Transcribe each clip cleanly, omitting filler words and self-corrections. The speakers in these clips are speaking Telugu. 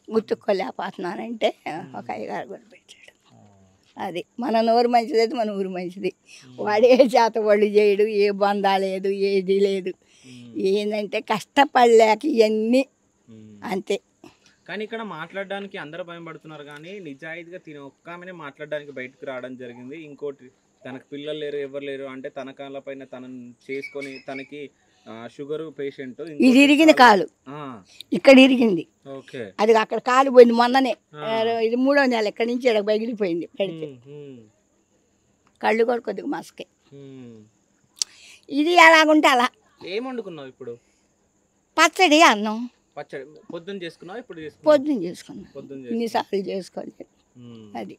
గుర్తుక్కోలేకపోతున్నానంటే ఒక అయ్యగారు కూడా పెట్టాడు. అది మన నోరు మంచిది, మన ఊరు మంచిది. వాడు ఏ చేత వాళ్ళు చేయడు, ఏ బందా లేదు, ఏది లేదు. ఏంటంటే కష్టపడలేక ఇవన్నీ అంతే. కానీ ఇక్కడ మాట్లాడడానికి అందరూ భయం పడుతున్నారు, కానీ నిజాయితీగా తిన ఒక్క ఆమెనే మాట్లాడడానికి బయటకు రావడం జరిగింది. ఇంకోటి తనకు పిల్లలు లేరు, ఎవరు లేరు అంటే తన కాళ్ళ పైన తనని చేసుకొని, తనకి షుగర్ పేషెంట్, ఇది ఇరిగింది కాలు, ఇక్కడ ఇరిగింది, అది అక్కడ కాలు పోయింది మొన్ననే. ఇది 3వ నెల ఇక్కడి నుంచి ఇక్కడ బయగిలిపోయింది పెడితే. కళ్ళు కూడా కొద్దిగా మసకే. ఇది ఎలాగుంటే అలా. ఏం వండుకున్నావు ఇప్పుడు? పచ్చడి అన్నం. పచ్చడి పొద్దున్న చేసుకున్నావు, ఇప్పుడు పొద్దున్న చేసుకున్నాను, ఇన్నిసార్లు చేసుకోలేదు. అది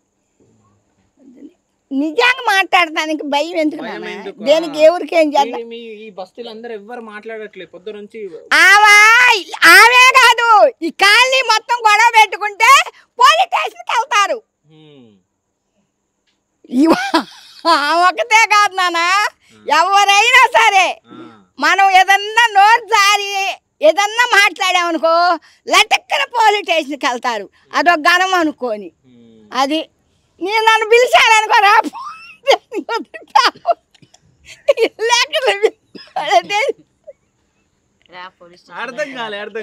నిజంగా మాట్లాడటానికి భయం ఎందుకు? దేనికి ఎవరికేం చేద్దాం? ఈ బస్తీలు అందరూ ఎవరు మాట్లాడట్లేదు పొద్దు నుంచి. ఆమె కాదు, ఈ కాలనీ మొత్తం గొడవ పెట్టుకుంటే పోలీస్ స్టేషన్కి వెళ్తారు. ఒకటే కాదు నాన్న, ఎవరైనా సరే మనం ఏదన్నా నోరు జారి ఏదన్నా మాట్లాడామనుకో లటక్కన పోలీస్ స్టేషన్కి వెళ్తారు. అదొక ఘనం అనుకోని. అది నేను నన్ను పిలిచాననుకో రా అర్థం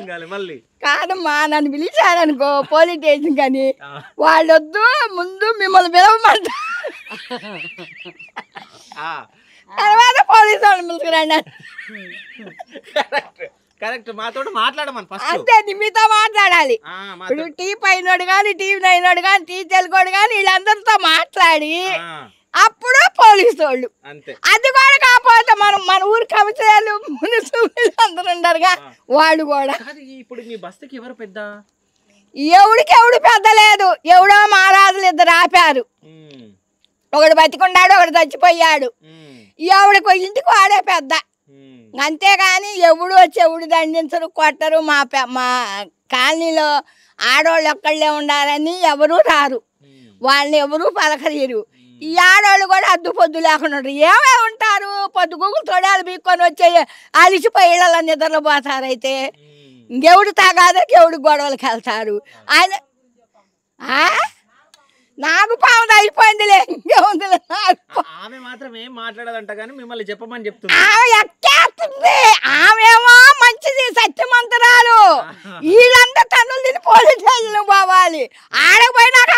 కాలే మళ్ళీ కాదమ్మా, నన్ను పిలిచారనుకో పోలీస్ స్టేషన్ కానీ వాళ్ళొద్దు, ముందు మిమ్మల్ని పిలవమంటారు, తర్వాత పోలీసు వాళ్ళు పిలుచుకురండి. కరెక్ట్, మాతో మాట్లాడమని అంతే, మీతో మాట్లాడాలి. ఇప్పుడు టీ పైనోడు కానీ, టీవీ నైనోడు కానీ, టీ తెలుగోడు కానీ వీళ్ళందరితో మాట్లాడి అప్పుడు పోలీసు వాళ్ళు. అది కూడా కాకపోతే మన ఊరు కమిషనర్లు, మున్సిపల్ అందరూ ఉండరుగా, వాళ్ళు కూడా. ఇప్పుడు మీ బస్తీకి ఎవరు పెద్ద? ఎవడికి ఎవడు పెద్ద లేదు, ఎవడో మహారాజులు ఇద్దరు ఆపారు. ఒకడు బతికున్నాడు, ఒకడు చచ్చిపోయాడు. ఎవడికి ఇంటికి వాడే పెద్ద. అంతేగాని ఎవడు వచ్చి ఎవడు దండించరు, కొట్టరు. మా కాలనీలో ఆడవాళ్ళు ఒక్కళ్ళే ఉండాలని ఎవరూ రారు, వాళ్ళని ఎవరూ పలకరీరు. ఈ ఆడవాళ్ళు కూడా అద్దు పొద్దు లేకుండా ఏమే ఉంటారు, పొద్దు గుగ్గులు తొడాలు బీక్కొని వచ్చే అలిసిపోయి ఇళ్ళ నిద్రలో పోతారు. అయితే ఇంకెవడు తాగాదకి ఎవడు గొడవలకి వెళ్తారు. ఆయన నాకు పాముది అయిపోయిందిలే, ఇంకేముందిలే. ఆమె మాత్రం ఏం మాట్లాడదంట, కానీ మిమ్మల్ని చెప్పమని చెప్తుంది. ఆమె ఎక్కేస్తుంది, ఆమెమో మంచిది, సత్యమంతరాలు. వీళ్ళంతా తన్నులు తిని పోలీస్ స్టేషన్ పోవాలి. ఆడకపోయినాక